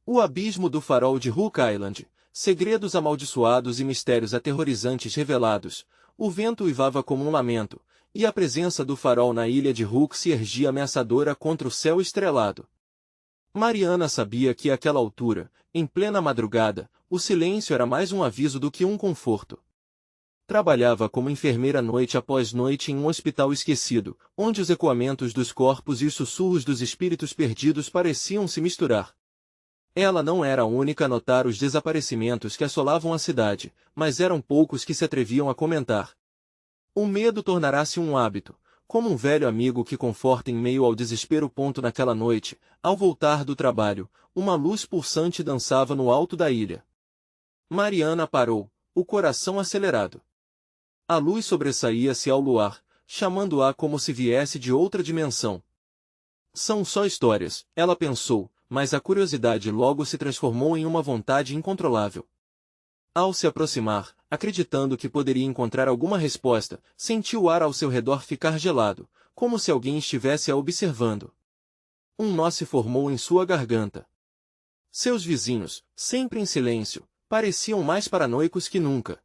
O abismo do farol de Hook Island, segredos amaldiçoados e mistérios aterrorizantes revelados. O vento uivava como um lamento, e a presença do farol na ilha de Hook se erguia ameaçadora contra o céu estrelado. Mariana sabia que àquela altura, em plena madrugada, o silêncio era mais um aviso do que um conforto. Trabalhava como enfermeira noite após noite em um hospital esquecido, onde os ecoamentos dos corpos e os sussurros dos espíritos perdidos pareciam se misturar. Ela não era a única a notar os desaparecimentos que assolavam a cidade, mas eram poucos que se atreviam a comentar. O medo tornará-se um hábito, como um velho amigo que conforta em meio ao desespero. Naquela noite, ao voltar do trabalho, uma luz pulsante dançava no alto da ilha. Mariana parou, o coração acelerado. A luz sobressaía-se ao luar, chamando-a como se viesse de outra dimensão. São só histórias, ela pensou, mas a curiosidade logo se transformou em uma vontade incontrolável. Ao se aproximar, acreditando que poderia encontrar alguma resposta, sentiu o ar ao seu redor ficar gelado, como se alguém estivesse a observando. Um nó se formou em sua garganta. Seus vizinhos, sempre em silêncio, pareciam mais paranoicos que nunca.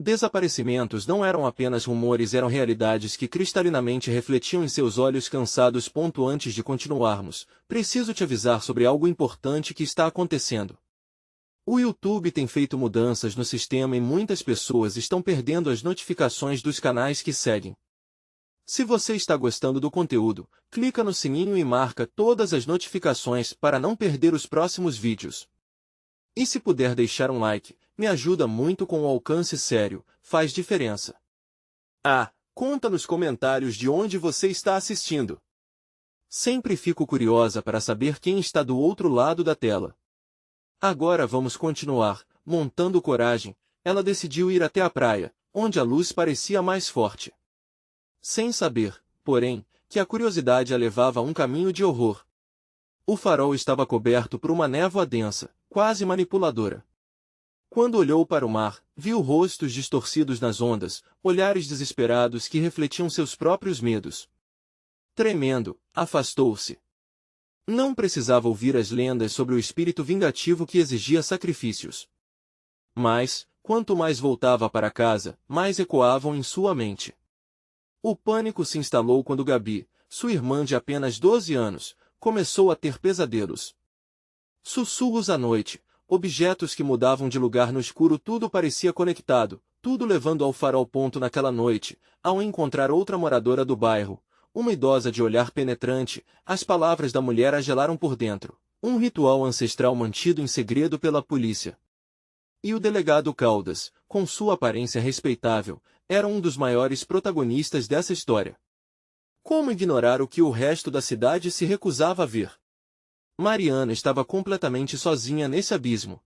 Desaparecimentos não eram apenas rumores, eram realidades que cristalinamente refletiam em seus olhos cansados. Antes de continuarmos, preciso te avisar sobre algo importante que está acontecendo. O YouTube tem feito mudanças no sistema e muitas pessoas estão perdendo as notificações dos canais que seguem. Se você está gostando do conteúdo, clica no sininho e marca todas as notificações para não perder os próximos vídeos. E se puder deixar um like, me ajuda muito com o alcance sério, faz diferença. Conta nos comentários de onde você está assistindo. Sempre fico curiosa para saber quem está do outro lado da tela. Agora vamos continuar. Montando coragem, ela decidiu ir até a praia, onde a luz parecia mais forte. Sem saber, porém, que a curiosidade a levava a um caminho de horror. O farol estava coberto por uma névoa densa, quase manipuladora. Quando olhou para o mar, viu rostos distorcidos nas ondas, olhares desesperados que refletiam seus próprios medos. Tremendo, afastou-se. Não precisava ouvir as lendas sobre o espírito vingativo que exigia sacrifícios. Mas, quanto mais voltava para casa, mais ecoavam em sua mente. O pânico se instalou quando Gabi, sua irmã de apenas 12 anos, começou a ter pesadelos. Sussurros à noite, objetos que mudavam de lugar no escuro, tudo parecia conectado, tudo levando ao farol. Naquela noite, ao encontrar outra moradora do bairro, uma idosa de olhar penetrante, as palavras da mulher a gelaram por dentro. Um ritual ancestral mantido em segredo pela polícia. E o delegado Caldas, com sua aparência respeitável, era um dos maiores protagonistas dessa história. Como ignorar o que o resto da cidade se recusava a ver? Mariana estava completamente sozinha nesse abismo.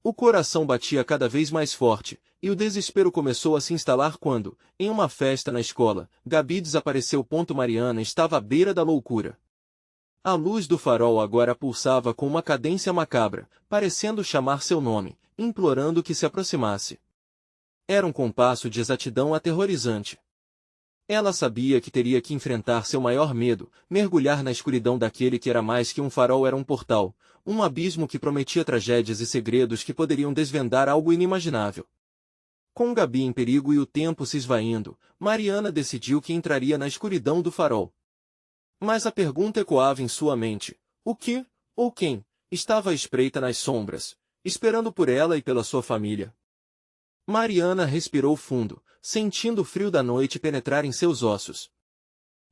O coração batia cada vez mais forte, e o desespero começou a se instalar quando, em uma festa na escola, Gabi desapareceu. Mariana estava à beira da loucura. A luz do farol agora pulsava com uma cadência macabra, parecendo chamar seu nome, implorando que se aproximasse. Era um compasso de exatidão aterrorizante. Ela sabia que teria que enfrentar seu maior medo, mergulhar na escuridão daquele que era mais que um farol, era um portal, um abismo que prometia tragédias e segredos que poderiam desvendar algo inimaginável. Com Gabi em perigo e o tempo se esvaindo, Mariana decidiu que entraria na escuridão do farol. Mas a pergunta ecoava em sua mente: o que, ou quem, estava à espreita nas sombras, esperando por ela e pela sua família? Mariana respirou fundo, sentindo o frio da noite penetrar em seus ossos.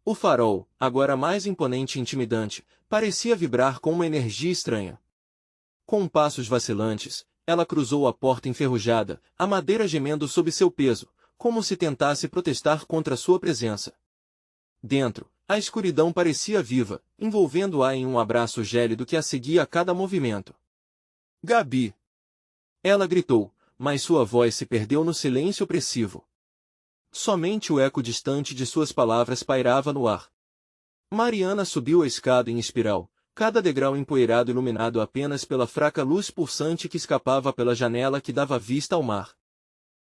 O farol, agora mais imponente e intimidante, parecia vibrar com uma energia estranha. Com passos vacilantes, ela cruzou a porta enferrujada, a madeira gemendo sob seu peso, como se tentasse protestar contra sua presença. Dentro, a escuridão parecia viva, envolvendo-a em um abraço gélido que a seguia a cada movimento. Gabi! Ela gritou, mas sua voz se perdeu no silêncio opressivo. Somente o eco distante de suas palavras pairava no ar. Mariana subiu a escada em espiral, cada degrau empoeirado iluminado apenas pela fraca luz pulsante que escapava pela janela que dava vista ao mar.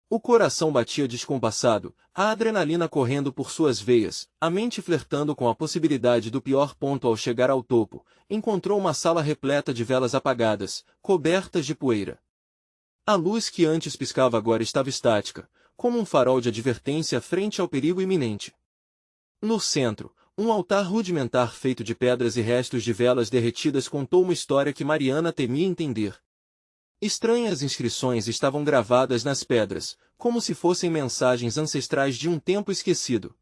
O coração batia descompassado, a adrenalina correndo por suas veias, a mente flertando com a possibilidade do pior ponto ao chegar ao topo. Encontrou uma sala repleta de velas apagadas, cobertas de poeira. A luz que antes piscava agora estava estática, como um farol de advertência frente ao perigo iminente. No centro, um altar rudimentar feito de pedras e restos de velas derretidas contou uma história que Mariana temia entender. Estranhas inscrições estavam gravadas nas pedras, como se fossem mensagens ancestrais de um tempo esquecido.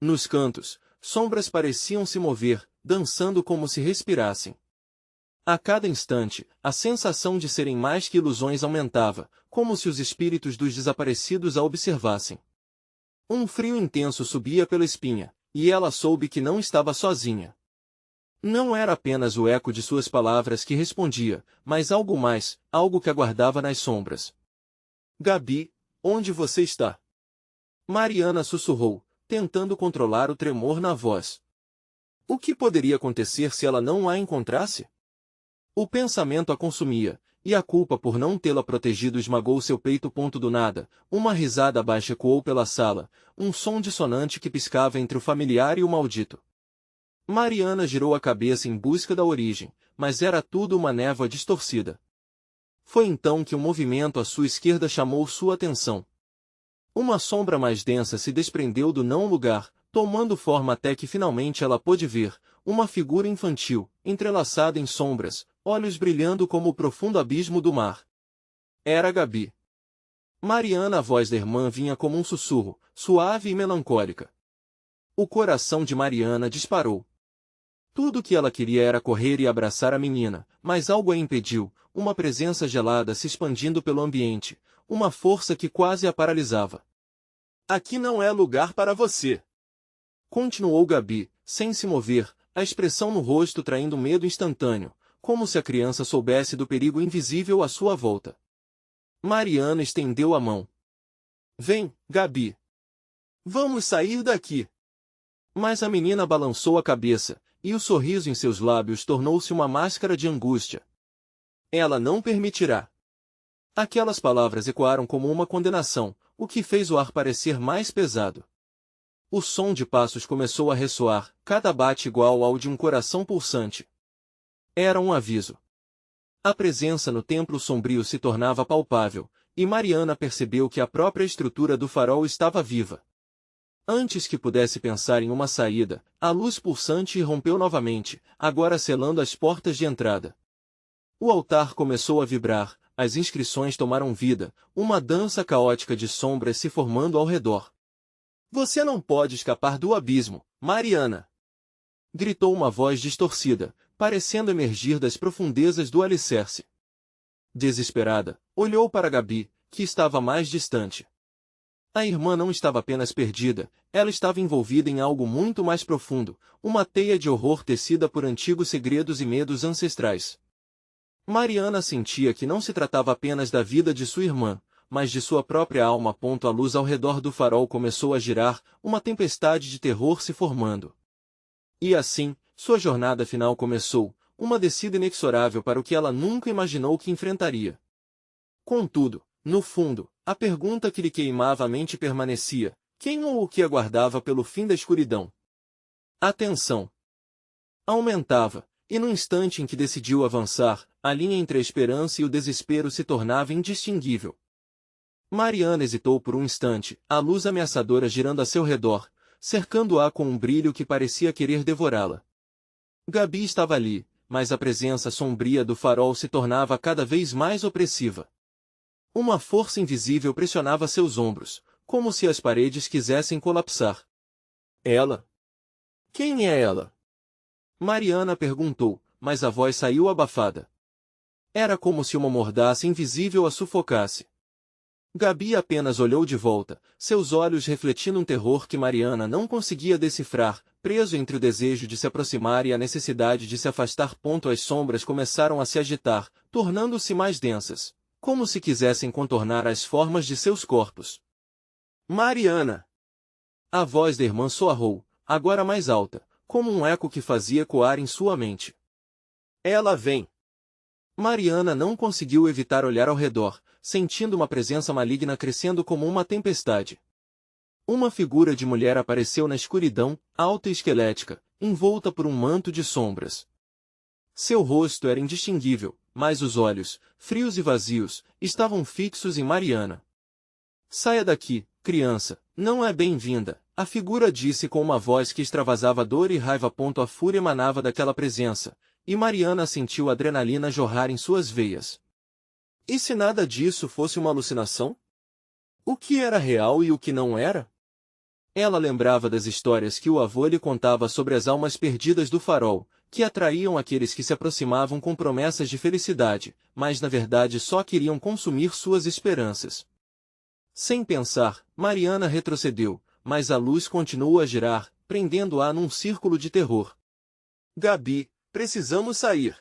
Nos cantos, sombras pareciam se mover, dançando como se respirassem. A cada instante, a sensação de serem mais que ilusões aumentava, como se os espíritos dos desaparecidos a observassem. Um frio intenso subia pela espinha, e ela soube que não estava sozinha. Não era apenas o eco de suas palavras que respondia, mas algo mais, algo que aguardava nas sombras. Gabi, onde você está? Mariana sussurrou, tentando controlar o tremor na voz. O que poderia acontecer se ela não a encontrasse? O pensamento a consumia, e a culpa por não tê-la protegido esmagou seu peito. Do nada, uma risada baixa ecoou pela sala, um som dissonante que piscava entre o familiar e o maldito. Mariana girou a cabeça em busca da origem, mas era tudo uma névoa distorcida. Foi então que um movimento à sua esquerda chamou sua atenção. Uma sombra mais densa se desprendeu do não-lugar, tomando forma até que finalmente ela pôde ver, uma figura infantil, entrelaçada em sombras, olhos brilhando como o profundo abismo do mar. Era Gabi. Mariana, a voz da irmã vinha como um sussurro, suave e melancólica. O coração de Mariana disparou. Tudo o que ela queria era correr e abraçar a menina, mas algo a impediu, uma presença gelada se expandindo pelo ambiente, uma força que quase a paralisava. Aqui não é lugar para você. Continuou Gabi, sem se mover, a expressão no rosto traindo medo instantâneo, como se a criança soubesse do perigo invisível à sua volta. Mariana estendeu a mão. Vem, Gabi. Vamos sair daqui. Mas a menina balançou a cabeça, e o sorriso em seus lábios tornou-se uma máscara de angústia. Ela não permitirá. Aquelas palavras ecoaram como uma condenação, o que fez o ar parecer mais pesado. O som de passos começou a ressoar, cada bate igual ao de um coração pulsante. Era um aviso. A presença no templo sombrio se tornava palpável, e Mariana percebeu que a própria estrutura do farol estava viva. Antes que pudesse pensar em uma saída, a luz pulsante irrompeu novamente, agora selando as portas de entrada. O altar começou a vibrar, as inscrições tomaram vida, uma dança caótica de sombras se formando ao redor. Você não pode escapar do abismo, Mariana! Gritou uma voz distorcida, parecendo emergir das profundezas do alicerce. Desesperada, olhou para Gabi, que estava mais distante. A irmã não estava apenas perdida, ela estava envolvida em algo muito mais profundo, uma teia de horror tecida por antigos segredos e medos ancestrais. Mariana sentia que não se tratava apenas da vida de sua irmã, mas de sua própria alma. A luz ao redor do farol começou a girar, uma tempestade de terror se formando. E assim, sua jornada final começou, uma descida inexorável para o que ela nunca imaginou que enfrentaria. Contudo, no fundo, a pergunta que lhe queimava a mente permanecia: quem ou o que aguardava pelo fim da escuridão? A tensão aumentava, e no instante em que decidiu avançar, a linha entre a esperança e o desespero se tornava indistinguível. Mariana hesitou por um instante, a luz ameaçadora girando a seu redor, cercando-a com um brilho que parecia querer devorá-la. Gabi estava ali, mas a presença sombria do farol se tornava cada vez mais opressiva. Uma força invisível pressionava seus ombros, como se as paredes quisessem colapsar. Ela? Quem é ela? Mariana perguntou, mas a voz saiu abafada. Era como se uma mordaça invisível a sufocasse. Gabi apenas olhou de volta, seus olhos refletindo um terror que Mariana não conseguia decifrar, preso entre o desejo de se aproximar e a necessidade de se afastar. As sombras começaram a se agitar, tornando-se mais densas, como se quisessem contornar as formas de seus corpos. Mariana! A voz da irmã soarrou, agora mais alta, como um eco que fazia ecoar em sua mente. Ela vem! Mariana não conseguiu evitar olhar ao redor, sentindo uma presença maligna crescendo como uma tempestade. Uma figura de mulher apareceu na escuridão, alta e esquelética, envolta por um manto de sombras. Seu rosto era indistinguível, mas os olhos, frios e vazios, estavam fixos em Mariana. Saia daqui, criança, não é bem-vinda, a figura disse com uma voz que extravasava dor e raiva. A fúria emanava daquela presença, e Mariana sentiu a adrenalina jorrar em suas veias. E se nada disso fosse uma alucinação? O que era real e o que não era? Ela lembrava das histórias que o avô lhe contava sobre as almas perdidas do farol, que atraíam aqueles que se aproximavam com promessas de felicidade, mas na verdade só queriam consumir suas esperanças. Sem pensar, Mariana retrocedeu, mas a luz continuou a girar, prendendo-a num círculo de terror. Gabi, precisamos sair!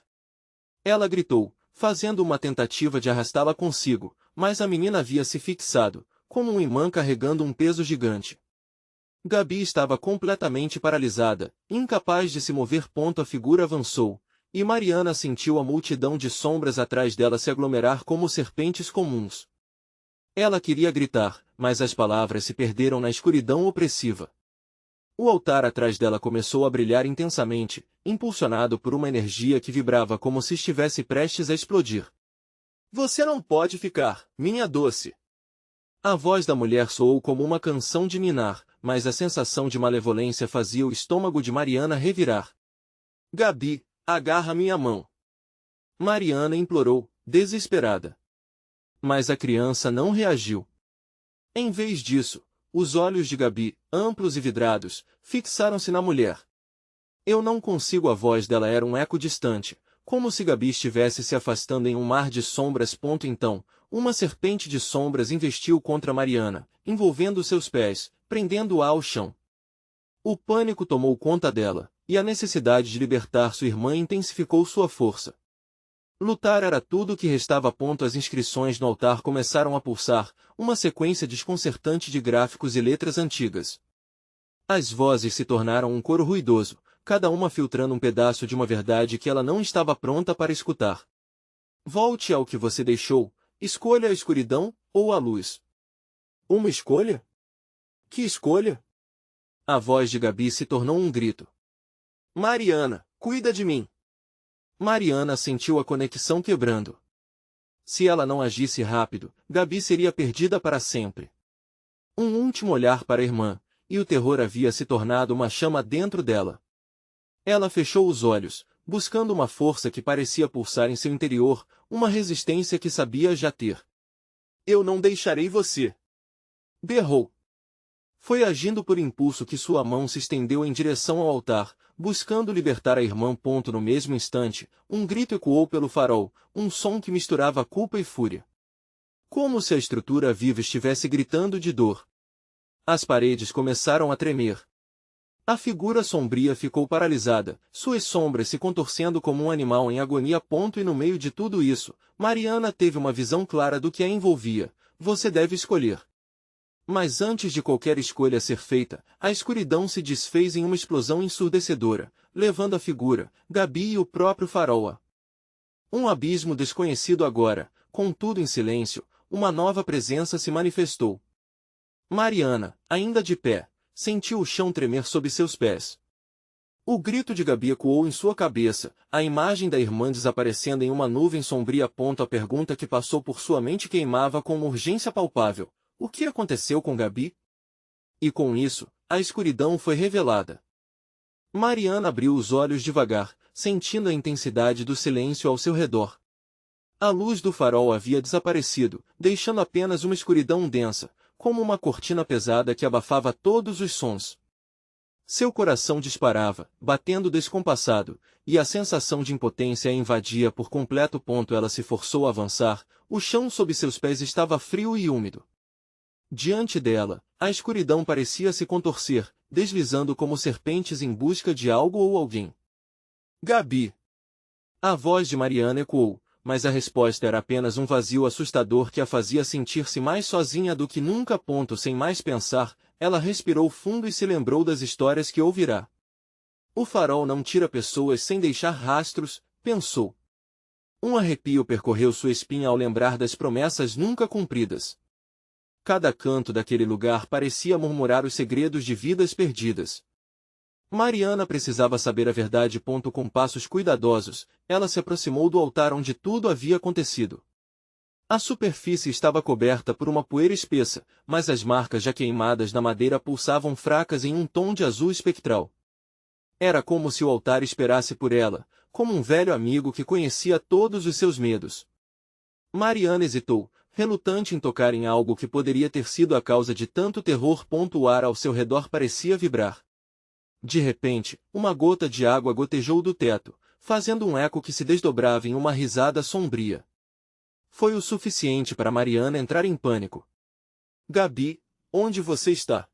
Ela gritou, fazendo uma tentativa de arrastá-la consigo, mas a menina havia se fixado, como um imã carregando um peso gigante. Gabi estava completamente paralisada, incapaz de se mover. A figura avançou, e Mariana sentiu a multidão de sombras atrás dela se aglomerar como serpentes comuns. Ela queria gritar, mas as palavras se perderam na escuridão opressiva. O altar atrás dela começou a brilhar intensamente, impulsionado por uma energia que vibrava como se estivesse prestes a explodir. Você não pode ficar, minha doce! A voz da mulher soou como uma canção de ninar, mas a sensação de malevolência fazia o estômago de Mariana revirar. Gabi, agarra minha mão! Mariana implorou, desesperada. Mas a criança não reagiu. Em vez disso, os olhos de Gabi, amplos e vidrados, fixaram-se na mulher. Eu não consigo. A voz dela era um eco distante, como se Gabi estivesse se afastando em um mar de sombras. Então, uma serpente de sombras investiu contra Mariana, envolvendo seus pés, prendendo-a ao chão. O pânico tomou conta dela, e a necessidade de libertar sua irmã intensificou sua força. Lutar era tudo o que restava. As inscrições no altar começaram a pulsar, uma sequência desconcertante de gráficos e letras antigas. As vozes se tornaram um coro ruidoso, cada uma filtrando um pedaço de uma verdade que ela não estava pronta para escutar. Volte ao que você deixou, escolha a escuridão ou a luz. Uma escolha? Que escolha? A voz de Gabi se tornou um grito. Mariana, cuida de mim! Mariana sentiu a conexão quebrando. Se ela não agisse rápido, Gabi seria perdida para sempre. Um último olhar para a irmã, e o terror havia se tornado uma chama dentro dela. Ela fechou os olhos, buscando uma força que parecia pulsar em seu interior, uma resistência que sabia já ter. Eu não deixarei você! Berrou. Foi agindo por impulso que sua mão se estendeu em direção ao altar, buscando libertar a irmã. No mesmo instante, um grito ecoou pelo farol, um som que misturava culpa e fúria. Como se a estrutura viva estivesse gritando de dor. As paredes começaram a tremer. A figura sombria ficou paralisada, suas sombras se contorcendo como um animal em agonia. E no meio de tudo isso, Mariana teve uma visão clara do que a envolvia. Você deve escolher. Mas antes de qualquer escolha ser feita, a escuridão se desfez em uma explosão ensurdecedora, levando a figura, Gabi e o próprio farol a um abismo desconhecido. Agora, contudo em silêncio, uma nova presença se manifestou. Mariana, ainda de pé, sentiu o chão tremer sob seus pés. O grito de Gabi ecoou em sua cabeça, a imagem da irmã desaparecendo em uma nuvem sombria. A pergunta que passou por sua mente queimava com uma urgência palpável. O que aconteceu com Gabi? E com isso, a escuridão foi revelada. Mariana abriu os olhos devagar, sentindo a intensidade do silêncio ao seu redor. A luz do farol havia desaparecido, deixando apenas uma escuridão densa, como uma cortina pesada que abafava todos os sons. Seu coração disparava, batendo descompassado, e a sensação de impotência a invadia por completo. Ela se forçou a avançar, o chão sob seus pés estava frio e úmido. Diante dela, a escuridão parecia se contorcer, deslizando como serpentes em busca de algo ou alguém. Gabi! A voz de Mariana ecoou, mas a resposta era apenas um vazio assustador que a fazia sentir-se mais sozinha do que nunca. Sem mais pensar, ela respirou fundo e se lembrou das histórias que ouvirá. O farol não tira pessoas sem deixar rastros, pensou. Um arrepio percorreu sua espinha ao lembrar das promessas nunca cumpridas. Cada canto daquele lugar parecia murmurar os segredos de vidas perdidas. Mariana precisava saber a verdade. Com passos cuidadosos, ela se aproximou do altar onde tudo havia acontecido. A superfície estava coberta por uma poeira espessa, mas as marcas já queimadas na madeira pulsavam fracas em um tom de azul espectral. Era como se o altar esperasse por ela, como um velho amigo que conhecia todos os seus medos. Mariana hesitou, relutante em tocar em algo que poderia ter sido a causa de tanto terror. O ar ao seu redor parecia vibrar. De repente, uma gota de água gotejou do teto, fazendo um eco que se desdobrava em uma risada sombria. Foi o suficiente para Mariana entrar em pânico. "Gabi, onde você está?"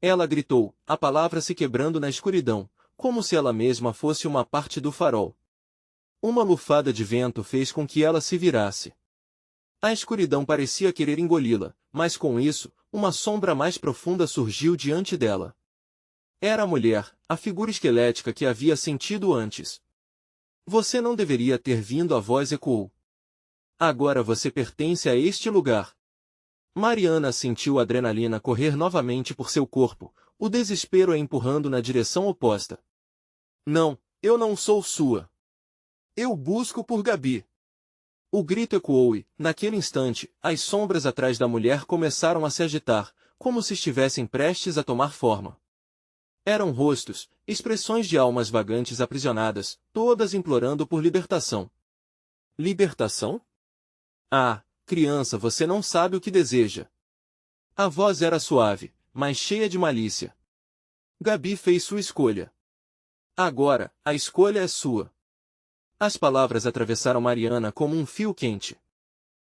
Ela gritou, a palavra se quebrando na escuridão, como se ela mesma fosse uma parte do farol. Uma lufada de vento fez com que ela se virasse. A escuridão parecia querer engoli-la, mas com isso, uma sombra mais profunda surgiu diante dela. Era a mulher, a figura esquelética que havia sentido antes. "Você não deveria ter vindo", a voz ecoou. "Agora você pertence a este lugar." Mariana sentiu a adrenalina correr novamente por seu corpo, o desespero a empurrando na direção oposta. "Não, eu não sou sua. Eu busco por Gabi." O grito ecoou e, naquele instante, as sombras atrás da mulher começaram a se agitar, como se estivessem prestes a tomar forma. Eram rostos, expressões de almas vagantes aprisionadas, todas implorando por libertação. "Libertação? Ah, criança, você não sabe o que deseja." A voz era suave, mas cheia de malícia. "Gabi fez sua escolha. Agora, a escolha é sua." As palavras atravessaram Mariana como um fio quente.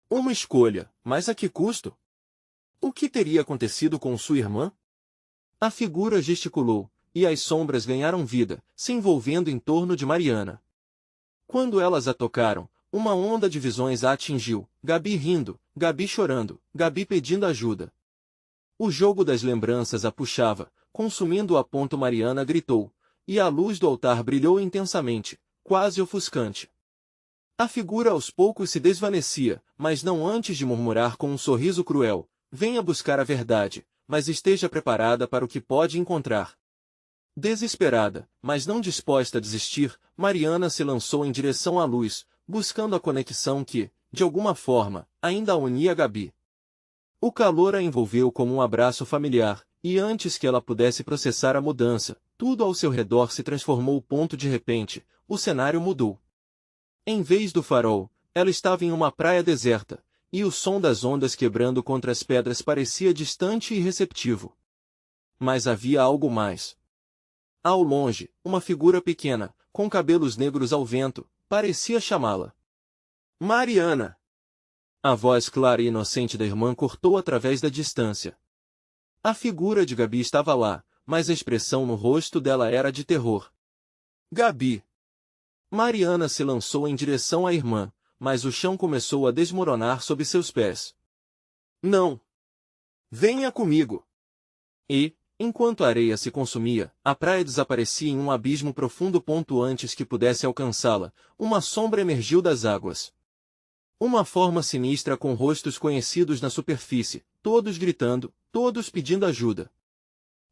Uma escolha, mas a que custo? O que teria acontecido com sua irmã? A figura gesticulou, e as sombras ganharam vida, se envolvendo em torno de Mariana. Quando elas a tocaram, uma onda de visões a atingiu, Gabi rindo, Gabi chorando, Gabi pedindo ajuda. O jogo das lembranças a puxava, consumindo-a. Mariana gritou, e a luz do altar brilhou intensamente, quase ofuscante. A figura aos poucos se desvanecia, mas não antes de murmurar com um sorriso cruel, "Venha buscar a verdade, mas esteja preparada para o que pode encontrar." Desesperada, mas não disposta a desistir, Mariana se lançou em direção à luz, buscando a conexão que, de alguma forma, ainda a unia a Gabi. O calor a envolveu como um abraço familiar, e antes que ela pudesse processar a mudança, tudo ao seu redor se transformou. De repente, o cenário mudou. Em vez do farol, ela estava em uma praia deserta, e o som das ondas quebrando contra as pedras parecia distante e receptivo. Mas havia algo mais. Ao longe, uma figura pequena, com cabelos negros ao vento, parecia chamá-la. "Mariana!" A voz clara e inocente da irmã cortou através da distância. A figura de Gabi estava lá, mas a expressão no rosto dela era de terror. "Gabi!" Mariana se lançou em direção à irmã, mas o chão começou a desmoronar sob seus pés. "Não! Venha comigo!" E, enquanto a areia se consumia, a praia desaparecia em um abismo profundo. Antes que pudesse alcançá-la, uma sombra emergiu das águas. Uma forma sinistra com rostos conhecidos na superfície, todos gritando, todos pedindo ajuda.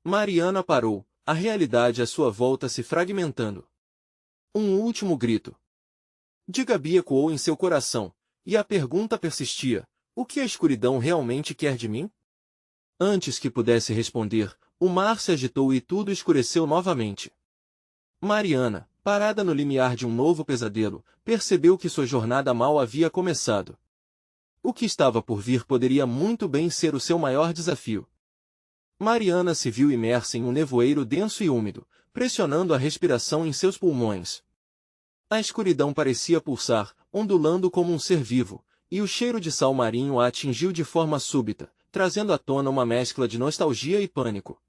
Mariana parou, a realidade à sua volta se fragmentando. Um último grito de Gabi ecoou em seu coração, e a pergunta persistia: "O que a escuridão realmente quer de mim?" Antes que pudesse responder, o mar se agitou e tudo escureceu novamente. Mariana, parada no limiar de um novo pesadelo, percebeu que sua jornada mal havia começado. O que estava por vir poderia muito bem ser o seu maior desafio. Mariana se viu imersa em um nevoeiro denso e úmido, pressionando a respiração em seus pulmões. A escuridão parecia pulsar, ondulando como um ser vivo, e o cheiro de sal marinho a atingiu de forma súbita, trazendo à tona uma mescla de nostalgia e pânico.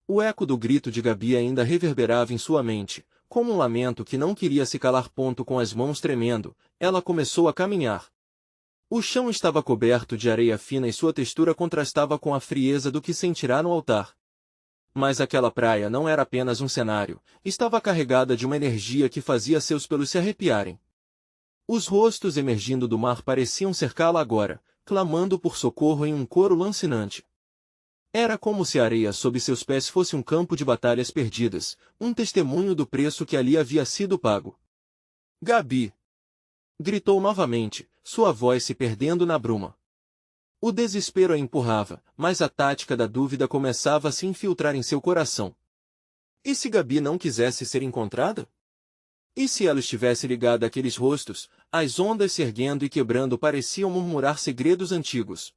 O eco do grito de Gabi ainda reverberava em sua mente, como um lamento que não queria se calar. Com as mãos tremendo, ela começou a caminhar. O chão estava coberto de areia fina e sua textura contrastava com a frieza do que sentirá no altar. Mas aquela praia não era apenas um cenário, estava carregada de uma energia que fazia seus pelos se arrepiarem. Os rostos emergindo do mar pareciam cercá-la agora, clamando por socorro em um coro lancinante. Era como se a areia sob seus pés fosse um campo de batalhas perdidas, um testemunho do preço que ali havia sido pago. Gabi! Gritou novamente, sua voz se perdendo na bruma. O desespero a empurrava, mas a tática da dúvida começava a se infiltrar em seu coração. E se Gabi não quisesse ser encontrada? E se ela estivesse ligada àqueles rostos, as ondas se erguendo e quebrando pareciam murmurar segredos antigos?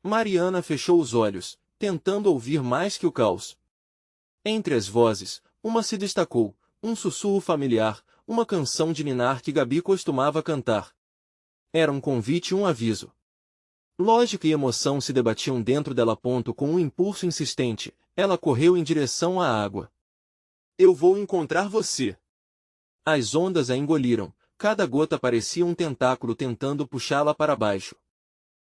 Mariana fechou os olhos, tentando ouvir mais que o caos. Entre as vozes, uma se destacou, um sussurro familiar, uma canção de ninar que Gabi costumava cantar. Era um convite e um aviso. Lógica e emoção se debatiam dentro dela. Com um impulso insistente, ela correu em direção à água. Eu vou encontrar você! As ondas a engoliram, cada gota parecia um tentáculo tentando puxá-la para baixo.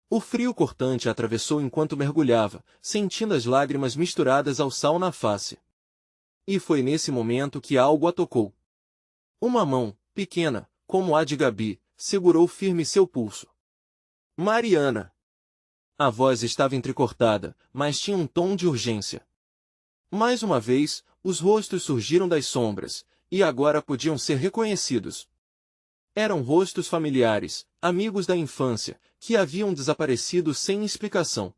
O frio cortante a atravessou enquanto mergulhava, sentindo as lágrimas misturadas ao sal na face. E foi nesse momento que algo a tocou. Uma mão, pequena, como a de Gabi, segurou firme seu pulso. Mariana! A voz estava entrecortada, mas tinha um tom de urgência. Mais uma vez, os rostos surgiram das sombras, e agora podiam ser reconhecidos. Eram rostos familiares, amigos da infância, que haviam desaparecido sem explicação.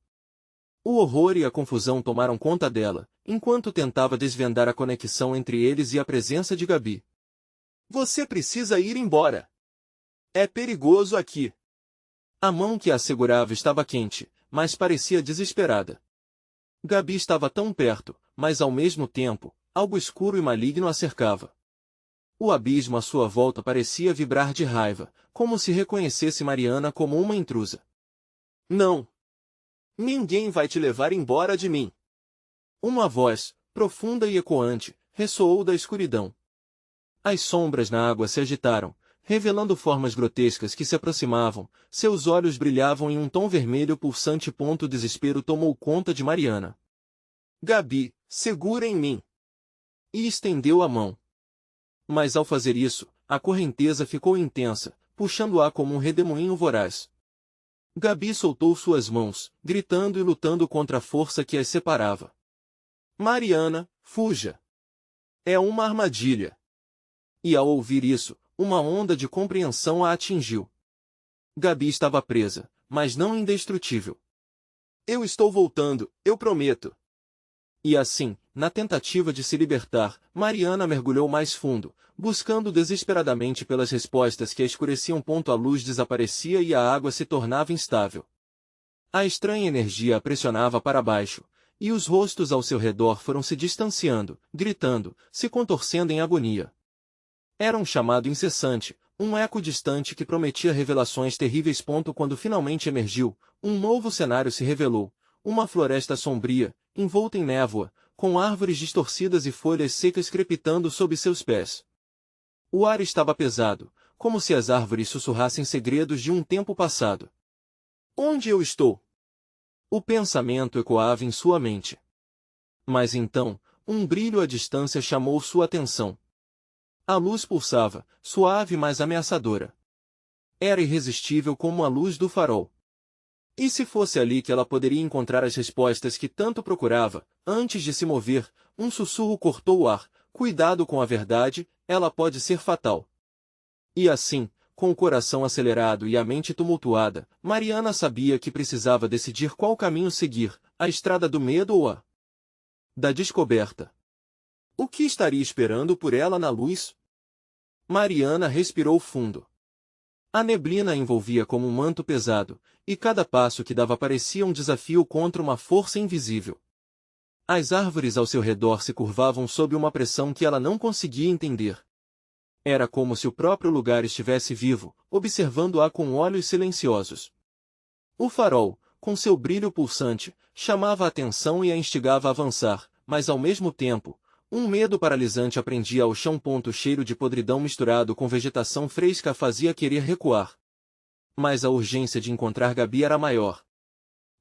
O horror e a confusão tomaram conta dela, enquanto tentava desvendar a conexão entre eles e a presença de Gabi. Você precisa ir embora. É perigoso aqui. A mão que a segurava estava quente, mas parecia desesperada. Gabi estava tão perto, mas ao mesmo tempo, algo escuro e maligno a cercava. O abismo à sua volta parecia vibrar de raiva, como se reconhecesse Mariana como uma intrusa. Não! Ninguém vai te levar embora de mim! Uma voz, profunda e ecoante, ressoou da escuridão. As sombras na água se agitaram, revelando formas grotescas que se aproximavam, seus olhos brilhavam em um tom vermelho pulsante. O desespero tomou conta de Mariana. Gabi, segura em mim! E estendeu a mão. Mas ao fazer isso, a correnteza ficou intensa, puxando-a como um redemoinho voraz. Gabi soltou suas mãos, gritando e lutando contra a força que as separava. Mariana, fuja! É uma armadilha! E ao ouvir isso, uma onda de compreensão a atingiu. Gabi estava presa, mas não indestrutível. Eu estou voltando, eu prometo! E assim, na tentativa de se libertar, Mariana mergulhou mais fundo, buscando desesperadamente pelas respostas que a escureciam. A luz desaparecia e a água se tornava instável. A estranha energia a pressionava para baixo, e os rostos ao seu redor foram se distanciando, gritando, se contorcendo em agonia. Era um chamado incessante, um eco distante que prometia revelações terríveis. Quando finalmente emergiu, um novo cenário se revelou, uma floresta sombria, envolta em névoa, com árvores distorcidas e folhas secas crepitando sob seus pés. O ar estava pesado, como se as árvores sussurrassem segredos de um tempo passado. Onde eu estou? O pensamento ecoava em sua mente. Mas então, um brilho à distância chamou sua atenção. A luz pulsava, suave mas ameaçadora. Era irresistível como a luz do farol. E se fosse ali que ela poderia encontrar as respostas que tanto procurava? Antes de se mover, um sussurro cortou o ar. Cuidado com a verdade, ela pode ser fatal. E assim, com o coração acelerado e a mente tumultuada, Mariana sabia que precisava decidir qual caminho seguir, a estrada do medo ou a da descoberta. O que estaria esperando por ela na luz? Mariana respirou fundo. A neblina a envolvia como um manto pesado, e cada passo que dava parecia um desafio contra uma força invisível. As árvores ao seu redor se curvavam sob uma pressão que ela não conseguia entender. Era como se o próprio lugar estivesse vivo, observando-a com olhos silenciosos. O farol, com seu brilho pulsante, chamava a atenção e a instigava a avançar, mas ao mesmo tempo, um medo paralisante a prendia ao chão. Cheiro de podridão misturado com vegetação fresca a fazia querer recuar. Mas a urgência de encontrar Gabi era maior.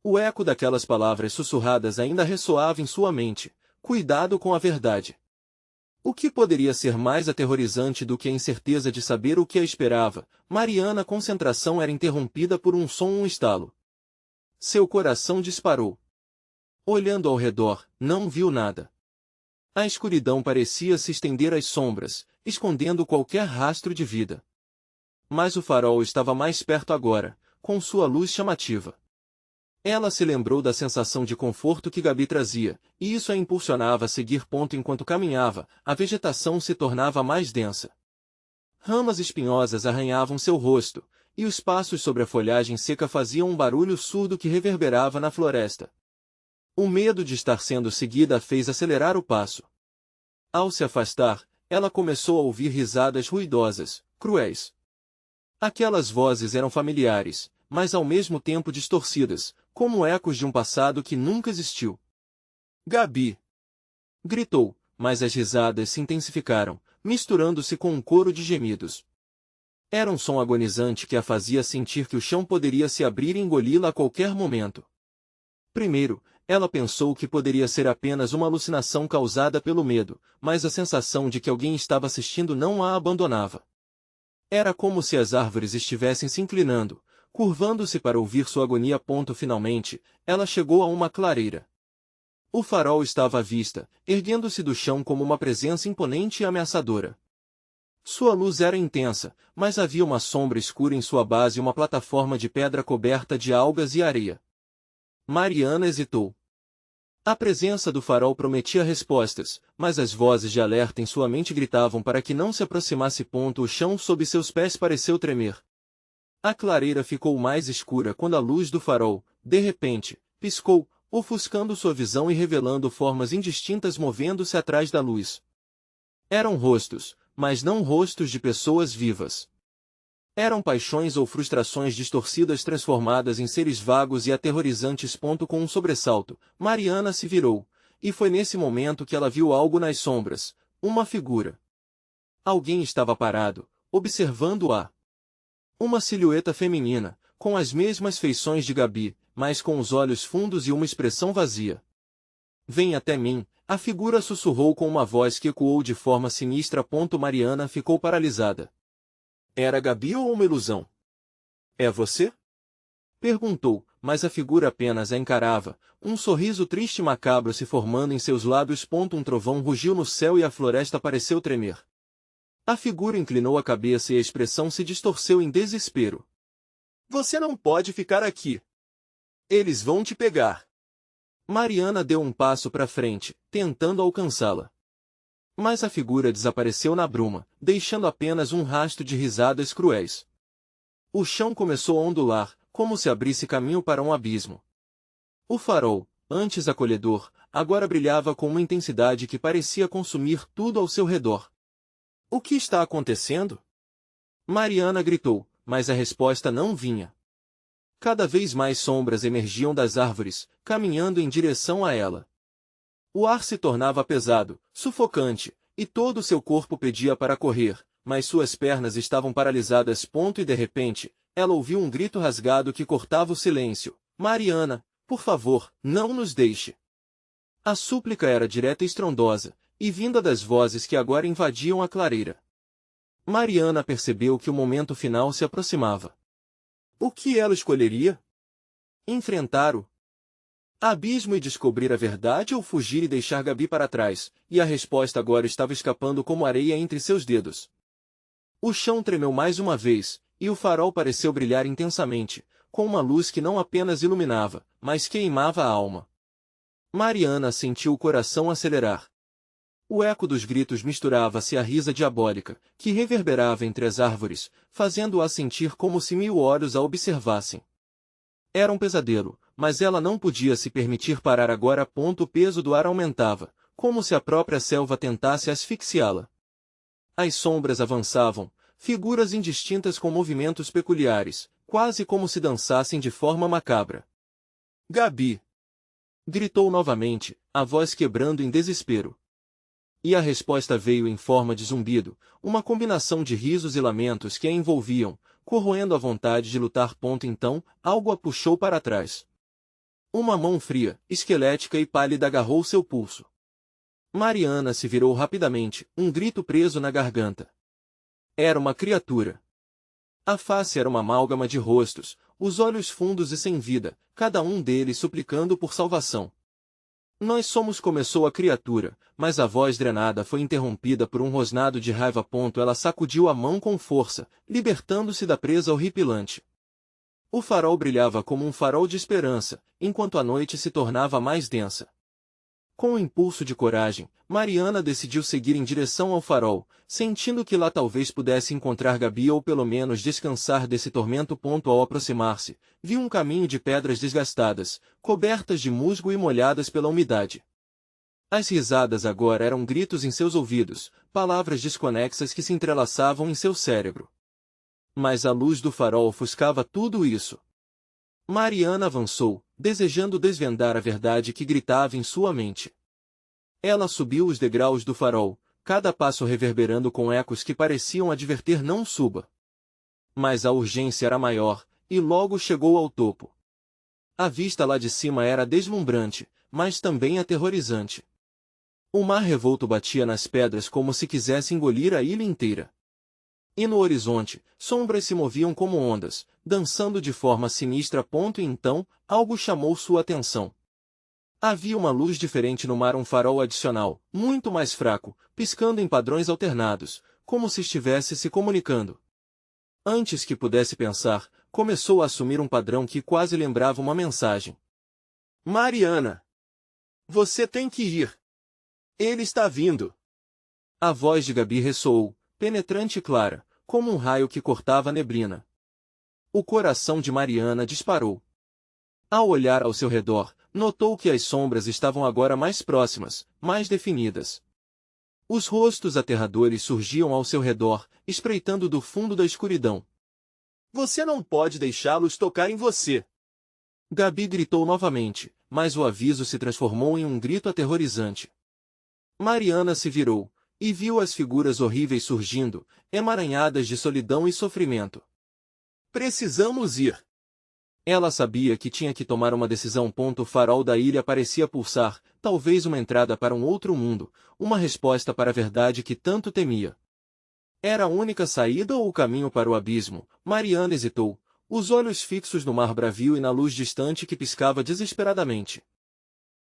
O eco daquelas palavras sussurradas ainda ressoava em sua mente. Cuidado com a verdade. O que poderia ser mais aterrorizante do que a incerteza de saber o que a esperava? A concentração era interrompida por um estalo. Seu coração disparou. Olhando ao redor, não viu nada. A escuridão parecia se estender às sombras, escondendo qualquer rastro de vida. Mas o farol estava mais perto agora, com sua luz chamativa. Ela se lembrou da sensação de conforto que Gabi trazia, e isso a impulsionava a seguir. Enquanto caminhava, a vegetação se tornava mais densa. Ramas espinhosas arranhavam seu rosto, e os passos sobre a folhagem seca faziam um barulho surdo que reverberava na floresta. O medo de estar sendo seguida a fez acelerar o passo. Ao se afastar, ela começou a ouvir risadas ruidosas, cruéis. Aquelas vozes eram familiares, mas ao mesmo tempo distorcidas, como ecos de um passado que nunca existiu. Gabi! Gritou, mas as risadas se intensificaram, misturando-se com um coro de gemidos. Era um som agonizante que a fazia sentir que o chão poderia se abrir e engoli-la a qualquer momento. Primeiro, ela pensou que poderia ser apenas uma alucinação causada pelo medo, mas a sensação de que alguém estava assistindo não a abandonava. Era como se as árvores estivessem se inclinando, curvando-se para ouvir sua agonia. Finalmente, ela chegou a uma clareira. O farol estava à vista, erguendo-se do chão como uma presença imponente e ameaçadora. Sua luz era intensa, mas havia uma sombra escura em sua base e uma plataforma de pedra coberta de algas e areia. Mariana hesitou. A presença do farol prometia respostas, mas as vozes de alerta em sua mente gritavam para que não se aproximasse. O chão sob seus pés pareceu tremer. A clareira ficou mais escura quando a luz do farol, de repente, piscou, ofuscando sua visão e revelando formas indistintas movendo-se atrás da luz. Eram rostos, mas não rostos de pessoas vivas. Eram paixões ou frustrações distorcidas transformadas em seres vagos e aterrorizantes. Com um sobressalto, Mariana se virou, e foi nesse momento que ela viu algo nas sombras, uma figura. Alguém estava parado, observando-a. Uma silhueta feminina, com as mesmas feições de Gabi, mas com os olhos fundos e uma expressão vazia. Vem até mim, a figura sussurrou com uma voz que ecoou de forma sinistra. Mariana ficou paralisada. Era Gabi ou uma ilusão? É você? Perguntou, mas a figura apenas a encarava, um sorriso triste e macabro se formando em seus lábios. Um trovão rugiu no céu e a floresta pareceu tremer. A figura inclinou a cabeça e a expressão se distorceu em desespero. Você não pode ficar aqui. Eles vão te pegar. Mariana deu um passo para frente, tentando alcançá-la. Mas a figura desapareceu na bruma, deixando apenas um rastro de risadas cruéis. O chão começou a ondular, como se abrisse caminho para um abismo. O farol, antes acolhedor, agora brilhava com uma intensidade que parecia consumir tudo ao seu redor. O que está acontecendo? Mariana gritou, mas a resposta não vinha. Cada vez mais sombras emergiam das árvores, caminhando em direção a ela. O ar se tornava pesado, sufocante, e todo o seu corpo pedia para correr, mas suas pernas estavam paralisadas. E de repente, ela ouviu um grito rasgado que cortava o silêncio. Mariana, por favor, não nos deixe. A súplica era direta e estrondosa, e vinda das vozes que agora invadiam a clareira. Mariana percebeu que o momento final se aproximava. O que ela escolheria? Enfrentar o abismo e descobrir a verdade ou fugir e deixar Gabi para trás, e a resposta agora estava escapando como areia entre seus dedos. O chão tremeu mais uma vez, e o farol pareceu brilhar intensamente, com uma luz que não apenas iluminava, mas queimava a alma. Mariana sentiu o coração acelerar. O eco dos gritos misturava-se à risa diabólica, que reverberava entre as árvores, fazendo-a sentir como se 1000 olhos a observassem. Era um pesadelo, mas ela não podia se permitir parar agora. O peso do ar aumentava, como se a própria selva tentasse asfixiá-la. As sombras avançavam, figuras indistintas com movimentos peculiares, quase como se dançassem de forma macabra. Gabi! Gritou novamente, a voz quebrando em desespero. E a resposta veio em forma de zumbido, uma combinação de risos e lamentos que a envolviam, corroendo a vontade de lutar. Então, algo a puxou para trás. Uma mão fria, esquelética e pálida agarrou seu pulso. Mariana se virou rapidamente, um grito preso na garganta. Era uma criatura. A face era uma amálgama de rostos, os olhos fundos e sem vida, cada um deles suplicando por salvação. Nós somos, começou a criatura, mas a voz drenada foi interrompida por um rosnado de raiva. Ela sacudiu a mão com força, libertando-se da presa horripilante. O farol brilhava como um farol de esperança, enquanto a noite se tornava mais densa. Com um impulso de coragem, Mariana decidiu seguir em direção ao farol, sentindo que lá talvez pudesse encontrar Gabi ou pelo menos descansar desse tormento. Ao aproximar-se, viu um caminho de pedras desgastadas, cobertas de musgo e molhadas pela umidade. As risadas agora eram gritos em seus ouvidos, palavras desconexas que se entrelaçavam em seu cérebro. Mas a luz do farol ofuscava tudo isso. Mariana avançou, desejando desvendar a verdade que gritava em sua mente. Ela subiu os degraus do farol, cada passo reverberando com ecos que pareciam advertir: não suba. Mas a urgência era maior, e logo chegou ao topo. A vista lá de cima era deslumbrante, mas também aterrorizante. O mar revolto batia nas pedras como se quisesse engolir a ilha inteira. E no horizonte, sombras se moviam como ondas, dançando de forma sinistra. E então, algo chamou sua atenção. Havia uma luz diferente no mar, um farol adicional, muito mais fraco, piscando em padrões alternados, como se estivesse se comunicando. Antes que pudesse pensar, começou a assumir um padrão que quase lembrava uma mensagem. Mariana! Você tem que ir! Ele está vindo! A voz de Gabi ressoou, penetrante e clara, como um raio que cortava a neblina. O coração de Mariana disparou. Ao olhar ao seu redor, notou que as sombras estavam agora mais próximas, mais definidas. Os rostos aterradores surgiam ao seu redor, espreitando do fundo da escuridão. Você não pode deixá-los tocar em você! Gabi gritou novamente, mas o aviso se transformou em um grito aterrorizante. Mariana se virou, e viu as figuras horríveis surgindo, emaranhadas de solidão e sofrimento. Precisamos ir! Ela sabia que tinha que tomar uma decisão. O farol da ilha parecia pulsar, talvez uma entrada para um outro mundo, uma resposta para a verdade que tanto temia. Era a única saída ou o caminho para o abismo? Mariana hesitou, os olhos fixos no mar bravio e na luz distante que piscava desesperadamente.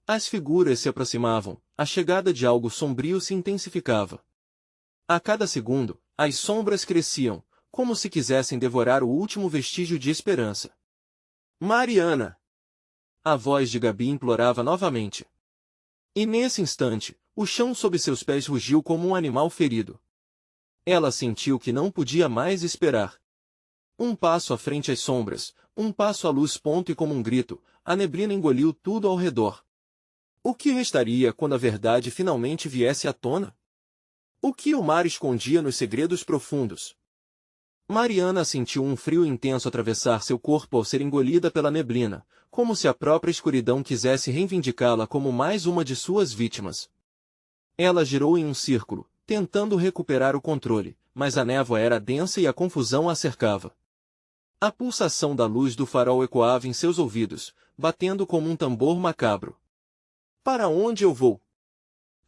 As figuras se aproximavam, a chegada de algo sombrio se intensificava. A cada segundo, as sombras cresciam, como se quisessem devorar o último vestígio de esperança. Mariana! A voz de Gabi implorava novamente. E nesse instante, o chão sob seus pés rugiu como um animal ferido. Ela sentiu que não podia mais esperar. Um passo à frente as sombras, um passo à luz. E como um grito, a neblina engoliu tudo ao redor. O que restaria quando a verdade finalmente viesse à tona? O que o mar escondia nos segredos profundos? Mariana sentiu um frio intenso atravessar seu corpo ao ser engolida pela neblina, como se a própria escuridão quisesse reivindicá-la como mais uma de suas vítimas. Ela girou em um círculo, tentando recuperar o controle, mas a névoa era densa e a confusão a cercava. A pulsação da luz do farol ecoava em seus ouvidos, batendo como um tambor macabro. Para onde eu vou?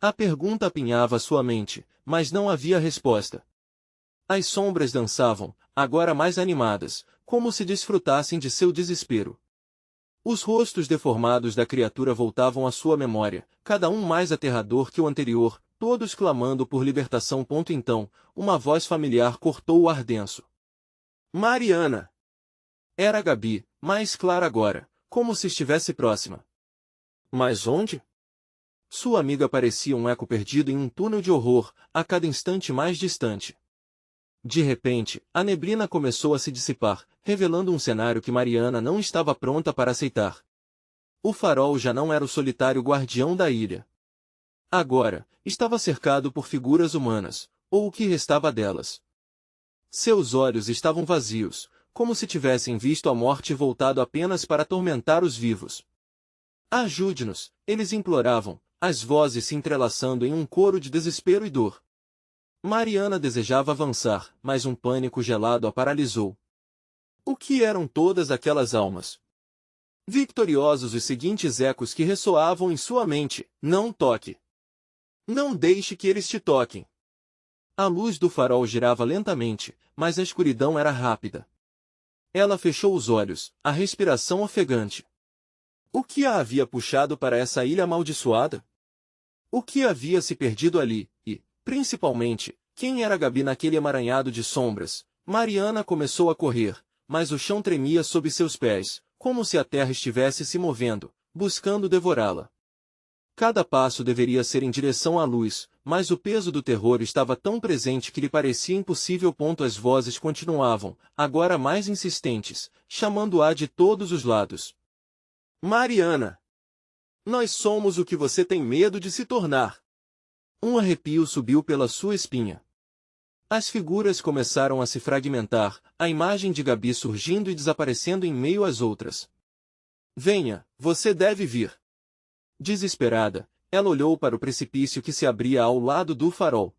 A pergunta apinhava sua mente, mas não havia resposta. As sombras dançavam, agora mais animadas, como se desfrutassem de seu desespero. Os rostos deformados da criatura voltavam à sua memória, cada um mais aterrador que o anterior, todos clamando por libertação. Então, uma voz familiar cortou o ar denso. Mariana! Era Gabi, mais clara agora, como se estivesse próxima. Mas onde? Sua amiga parecia um eco perdido em um túnel de horror, a cada instante mais distante. De repente, a neblina começou a se dissipar, revelando um cenário que Mariana não estava pronta para aceitar. O farol já não era o solitário guardião da ilha. Agora, estava cercado por figuras humanas, ou o que restava delas. Seus olhos estavam vazios, como se tivessem visto a morte voltado apenas para atormentar os vivos. Ajude-nos, eles imploravam, as vozes se entrelaçando em um coro de desespero e dor. Mariana desejava avançar, mas um pânico gelado a paralisou. O que eram todas aquelas almas? Victoriosos os seguintes ecos que ressoavam em sua mente: não toque! Não deixe que eles te toquem. A luz do farol girava lentamente, mas a escuridão era rápida. Ela fechou os olhos, a respiração ofegante. O que a havia puxado para essa ilha amaldiçoada? O que havia se perdido ali, e, principalmente, quem era Gabi naquele emaranhado de sombras? Mariana começou a correr, mas o chão tremia sob seus pés, como se a terra estivesse se movendo, buscando devorá-la. Cada passo deveria ser em direção à luz, mas o peso do terror estava tão presente que lhe parecia impossível. As vozes continuavam, agora mais insistentes, chamando-a de todos os lados. Mariana! Nós somos o que você tem medo de se tornar. Um arrepio subiu pela sua espinha. As figuras começaram a se fragmentar, a imagem de Gabi surgindo e desaparecendo em meio às outras. Venha, você deve vir. Desesperada, ela olhou para o precipício que se abria ao lado do farol.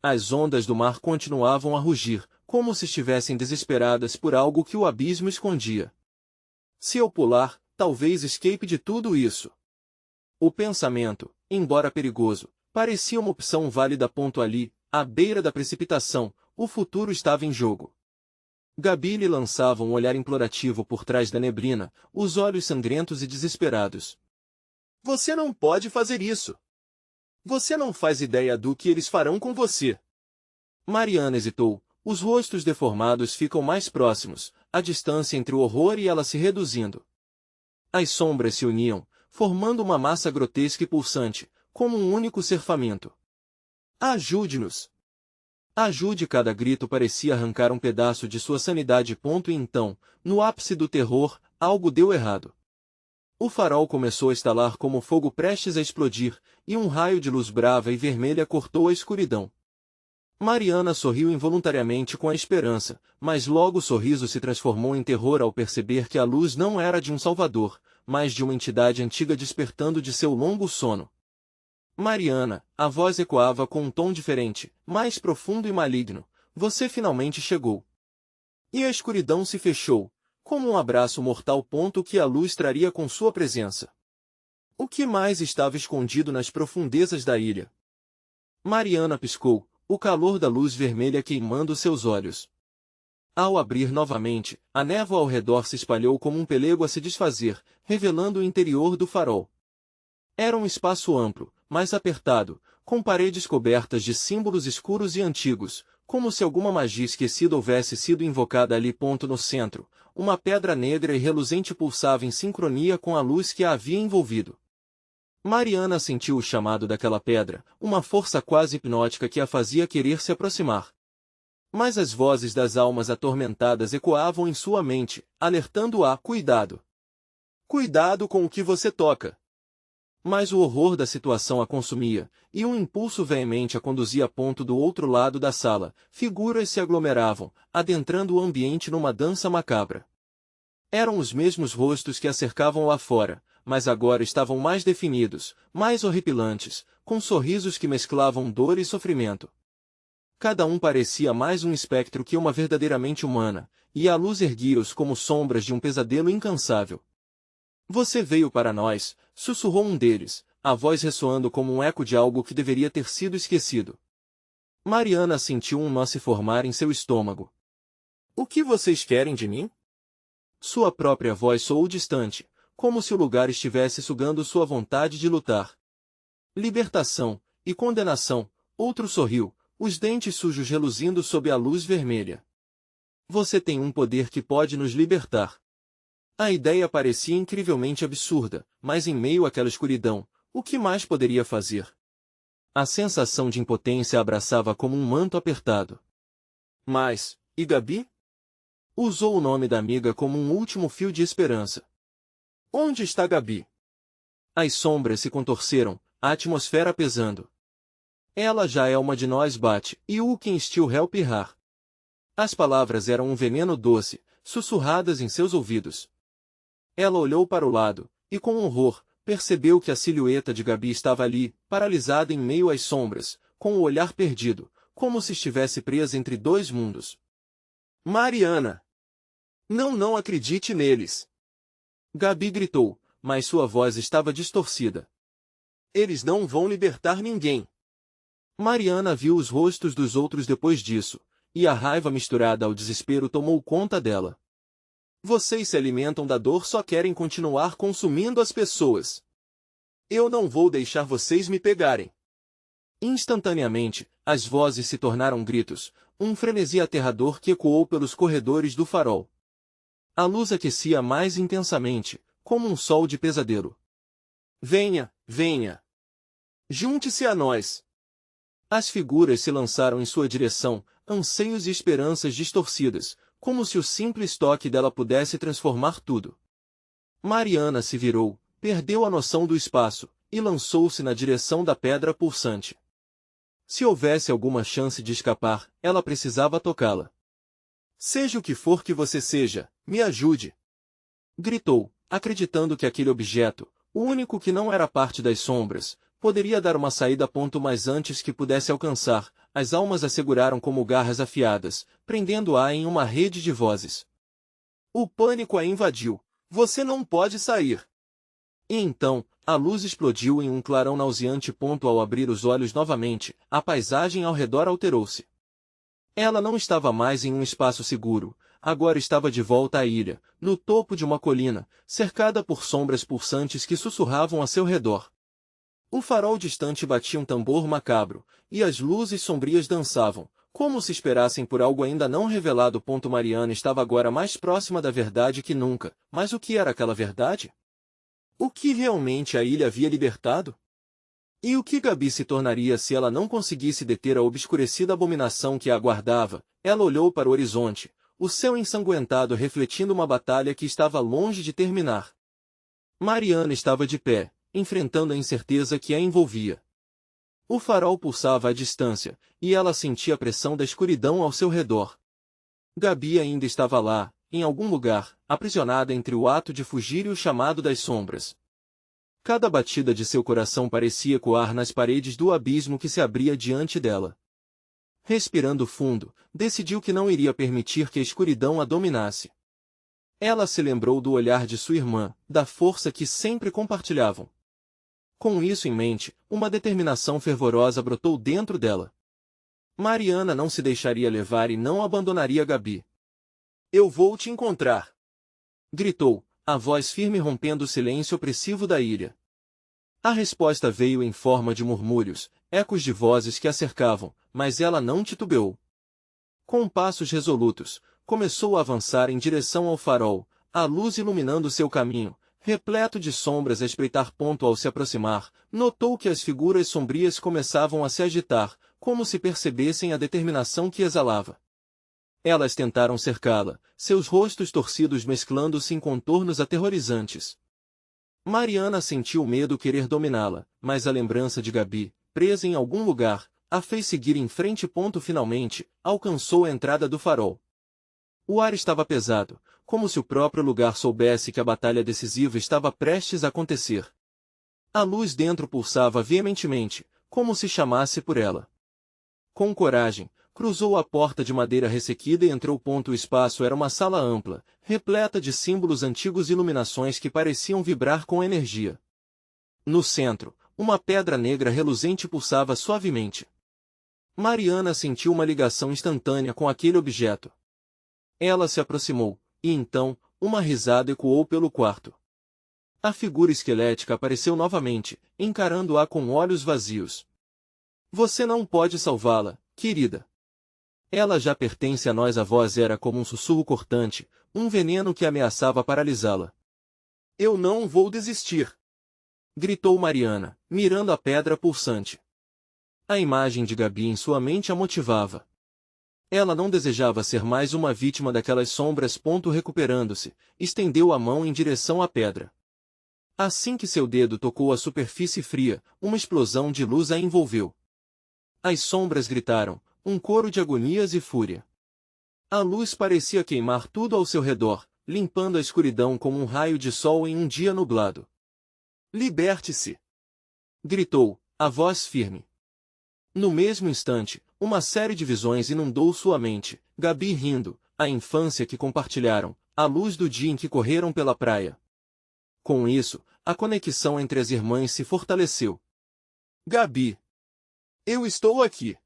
As ondas do mar continuavam a rugir, como se estivessem desesperadas por algo que o abismo escondia. Se eu pular, talvez escape de tudo isso. O pensamento, embora perigoso, parecia uma opção válida. Ali, à beira da precipitação, o futuro estava em jogo. Gabi lhe lançava um olhar implorativo por trás da neblina, os olhos sangrentos e desesperados. Você não pode fazer isso. Você não faz ideia do que eles farão com você. Mariana hesitou, os rostos deformados ficam mais próximos, a distância entre o horror e ela se reduzindo. As sombras se uniam, formando uma massa grotesca e pulsante, como um único ser faminto. Ajude-nos! Ajude! Cada grito parecia arrancar um pedaço de sua sanidade. E então, no ápice do terror, algo deu errado. O farol começou a estalar como fogo prestes a explodir, e um raio de luz brava e vermelha cortou a escuridão. Mariana sorriu involuntariamente com a esperança, mas logo o sorriso se transformou em terror ao perceber que a luz não era de um salvador, mas de uma entidade antiga despertando de seu longo sono. Mariana, a voz ecoava com um tom diferente, mais profundo e maligno. Você finalmente chegou. E a escuridão se fechou, como um abraço mortal. Que a luz traria com sua presença. O que mais estava escondido nas profundezas da ilha? Mariana piscou, o calor da luz vermelha queimando seus olhos. Ao abrir novamente, a névoa ao redor se espalhou como um pelego a se desfazer, revelando o interior do farol. Era um espaço amplo, mas apertado, com paredes cobertas de símbolos escuros e antigos, como se alguma magia esquecida houvesse sido invocada ali. No centro, uma pedra negra e reluzente pulsava em sincronia com a luz que a havia envolvido. Mariana sentiu o chamado daquela pedra, uma força quase hipnótica que a fazia querer se aproximar. Mas as vozes das almas atormentadas ecoavam em sua mente, alertando-a: cuidado! Cuidado com o que você toca! Mas o horror da situação a consumia, e um impulso veemente a conduzia. Do outro lado da sala, figuras se aglomeravam, adentrando o ambiente numa dança macabra. Eram os mesmos rostos que a cercavam lá fora, mas agora estavam mais definidos, mais horripilantes, com sorrisos que mesclavam dor e sofrimento. Cada um parecia mais um espectro que uma verdadeiramente humana, e a luz erguia-os como sombras de um pesadelo incansável. Você veio para nós, sussurrou um deles, a voz ressoando como um eco de algo que deveria ter sido esquecido. Mariana sentiu um nó se formar em seu estômago. O que vocês querem de mim? Sua própria voz soou distante, como se o lugar estivesse sugando sua vontade de lutar. Libertação e condenação, outro sorriu, os dentes sujos reluzindo sob a luz vermelha. Você tem um poder que pode nos libertar. A ideia parecia incrivelmente absurda, mas em meio àquela escuridão, o que mais poderia fazer? A sensação de impotência a abraçava como um manto apertado. Mas, e Gabi? Usou o nome da amiga como um último fio de esperança. Onde está Gabi? As sombras se contorceram, a atmosfera pesando. Ela já é uma de nós. You can still help her. As palavras eram um veneno doce, sussurradas em seus ouvidos. Ela olhou para o lado, e com horror, percebeu que a silhueta de Gabi estava ali, paralisada em meio às sombras, com o olhar perdido, como se estivesse presa entre dois mundos. Mariana! Não acredite neles! Gabi gritou, mas sua voz estava distorcida. Eles não vão libertar ninguém. Mariana viu os rostos dos outros depois disso, e a raiva misturada ao desespero tomou conta dela. Vocês se alimentam da dor, só querem continuar consumindo as pessoas. Eu não vou deixar vocês me pegarem. Instantaneamente, as vozes se tornaram gritos, um frenesi aterrador que ecoou pelos corredores do farol. A luz aquecia mais intensamente, como um sol de pesadelo. Venha, venha! Junte-se a nós! As figuras se lançaram em sua direção, anseios e esperanças distorcidas, como se o simples toque dela pudesse transformar tudo. Mariana se virou, perdeu a noção do espaço, e lançou-se na direção da pedra pulsante. Se houvesse alguma chance de escapar, ela precisava tocá-la. Seja o que for que você seja, me ajude! Gritou, acreditando que aquele objeto, o único que não era parte das sombras, poderia dar uma saída. Mas antes que pudesse alcançar, as almas a seguraram como garras afiadas, prendendo-a em uma rede de vozes. O pânico a invadiu. Você não pode sair. E então, a luz explodiu em um clarão nauseante. Ao abrir os olhos novamente, a paisagem ao redor alterou-se. Ela não estava mais em um espaço seguro, agora estava de volta à ilha, no topo de uma colina, cercada por sombras pulsantes que sussurravam a seu redor. O farol distante batia um tambor macabro, e as luzes sombrias dançavam, como se esperassem por algo ainda não revelado. Mariana estava agora mais próxima da verdade que nunca, mas o que era aquela verdade? O que realmente a ilha havia libertado? E o que Gabi se tornaria se ela não conseguisse deter a obscurecida abominação que a aguardava? Ela olhou para o horizonte, o céu ensanguentado refletindo uma batalha que estava longe de terminar. Mariana estava de pé, enfrentando a incerteza que a envolvia. O farol pulsava à distância, e ela sentia a pressão da escuridão ao seu redor. Gabi ainda estava lá, em algum lugar, aprisionada entre o ato de fugir e o chamado das sombras. Cada batida de seu coração parecia ecoar nas paredes do abismo que se abria diante dela. Respirando fundo, decidiu que não iria permitir que a escuridão a dominasse. Ela se lembrou do olhar de sua irmã, da força que sempre compartilhavam. Com isso em mente, uma determinação fervorosa brotou dentro dela. Mariana não se deixaria levar e não abandonaria Gabi. Eu vou te encontrar! Gritou, a voz firme rompendo o silêncio opressivo da ilha. A resposta veio em forma de murmúrios, ecos de vozes que a cercavam, mas ela não titubeou. Com passos resolutos, começou a avançar em direção ao farol, a luz iluminando seu caminho, repleto de sombras a espreitar. Ao se aproximar, notou que as figuras sombrias começavam a se agitar, como se percebessem a determinação que exalava. Elas tentaram cercá-la, seus rostos torcidos mesclando-se em contornos aterrorizantes. Mariana sentiu medo querer dominá-la, mas a lembrança de Gabi, presa em algum lugar, a fez seguir em frente. Finalmente, alcançou a entrada do farol. O ar estava pesado, como se o próprio lugar soubesse que a batalha decisiva estava prestes a acontecer. A luz dentro pulsava veementemente, como se chamasse por ela. Com coragem, cruzou a porta de madeira ressequida e entrou. O espaço era uma sala ampla, repleta de símbolos antigos e iluminações que pareciam vibrar com energia. No centro, uma pedra negra reluzente pulsava suavemente. Mariana sentiu uma ligação instantânea com aquele objeto. Ela se aproximou, e então, uma risada ecoou pelo quarto. A figura esquelética apareceu novamente, encarando-a com olhos vazios. Você não pode salvá-la, querida. Ela já pertence a nós. A voz era como um sussurro cortante, um veneno que ameaçava paralisá-la. Eu não vou desistir! Gritou Mariana, mirando a pedra pulsante. A imagem de Gabi em sua mente a motivava. Ela não desejava ser mais uma vítima daquelas sombras. Recuperando-se, estendeu a mão em direção à pedra. Assim que seu dedo tocou a superfície fria, uma explosão de luz a envolveu. As sombras gritaram, um coro de agonias e fúria. A luz parecia queimar tudo ao seu redor, limpando a escuridão como um raio de sol em um dia nublado. Liberte-se! Gritou, a voz firme. No mesmo instante, uma série de visões inundou sua mente, Gabi rindo, a infância que compartilharam, a luz do dia em que correram pela praia. Com isso, a conexão entre as irmãs se fortaleceu. Gabi! Eu estou aqui!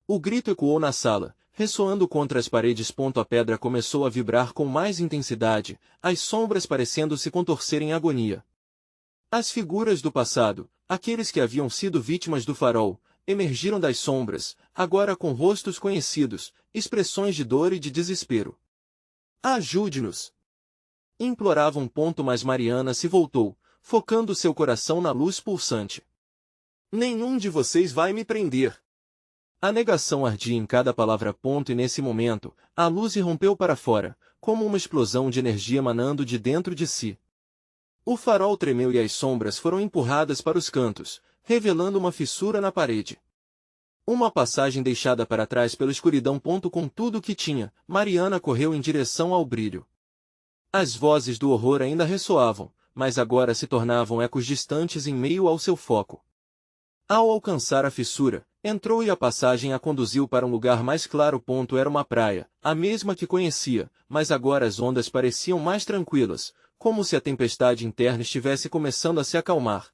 O grito ecoou na sala, ressoando contra as paredes. A pedra começou a vibrar com mais intensidade, as sombras parecendo se contorcer em agonia. As figuras do passado, aqueles que haviam sido vítimas do farol, emergiram das sombras, agora com rostos conhecidos, expressões de dor e de desespero. Ajude-nos! Imploravam. Mas Mariana se voltou, focando seu coração na luz pulsante. Nenhum de vocês vai me prender! A negação ardia em cada palavra. E nesse momento, a luz irrompeu para fora, como uma explosão de energia emanando de dentro de si. O farol tremeu e as sombras foram empurradas para os cantos, revelando uma fissura na parede. Uma passagem deixada para trás pela escuridão. Com tudo o que tinha, Mariana correu em direção ao brilho. As vozes do horror ainda ressoavam, mas agora se tornavam ecos distantes em meio ao seu foco. Ao alcançar a fissura, entrou e a passagem a conduziu para um lugar mais claro. Era uma praia, a mesma que conhecia, mas agora as ondas pareciam mais tranquilas, como se a tempestade interna estivesse começando a se acalmar.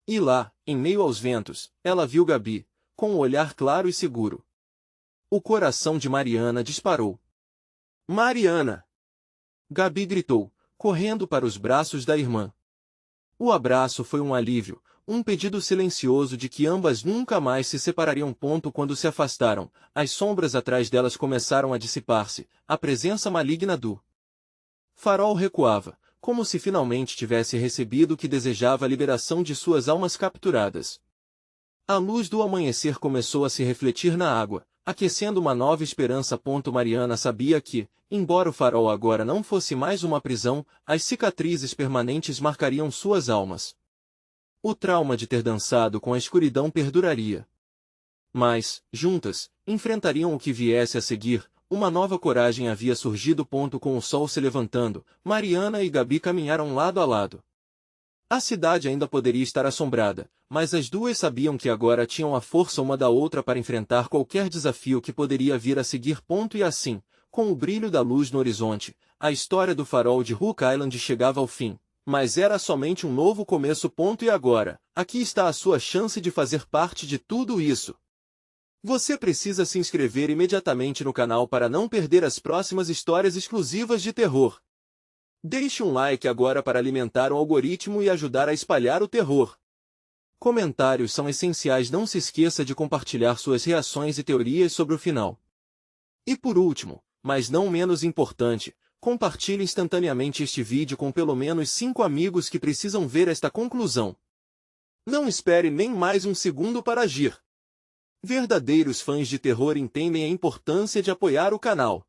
E lá, em meio aos ventos, ela viu Gabi, com um olhar claro e seguro. O coração de Mariana disparou. Mariana! Gabi gritou, correndo para os braços da irmã. O abraço foi um alívio, um pedido silencioso de que ambas nunca mais se separariam. Quando se afastaram, as sombras atrás delas começaram a dissipar-se, a presença maligna do farol recuava, como se finalmente tivesse recebido o que desejava, a liberação de suas almas capturadas. A luz do amanhecer começou a se refletir na água, aquecendo uma nova esperança. Mariana sabia que, embora o farol agora não fosse mais uma prisão, as cicatrizes permanentes marcariam suas almas. O trauma de ter dançado com a escuridão perduraria. Mas, juntas, enfrentariam o que viesse a seguir. Uma nova coragem havia surgido. Com o sol se levantando, Mariana e Gabi caminharam lado a lado. A cidade ainda poderia estar assombrada, mas as duas sabiam que agora tinham a força uma da outra para enfrentar qualquer desafio que poderia vir a seguir. E assim, com o brilho da luz no horizonte, a história do farol de Hook Island chegava ao fim. Mas era somente um novo começo. E agora, aqui está a sua chance de fazer parte de tudo isso. Você precisa se inscrever imediatamente no canal para não perder as próximas histórias exclusivas de terror. Deixe um like agora para alimentar o algoritmo e ajudar a espalhar o terror. Comentários são essenciais. Não se esqueça de compartilhar suas reações e teorias sobre o final. E por último, mas não menos importante, compartilhe instantaneamente este vídeo com pelo menos 5 amigos que precisam ver esta conclusão. Não espere nem mais um segundo para agir. Verdadeiros fãs de terror entendem a importância de apoiar o canal.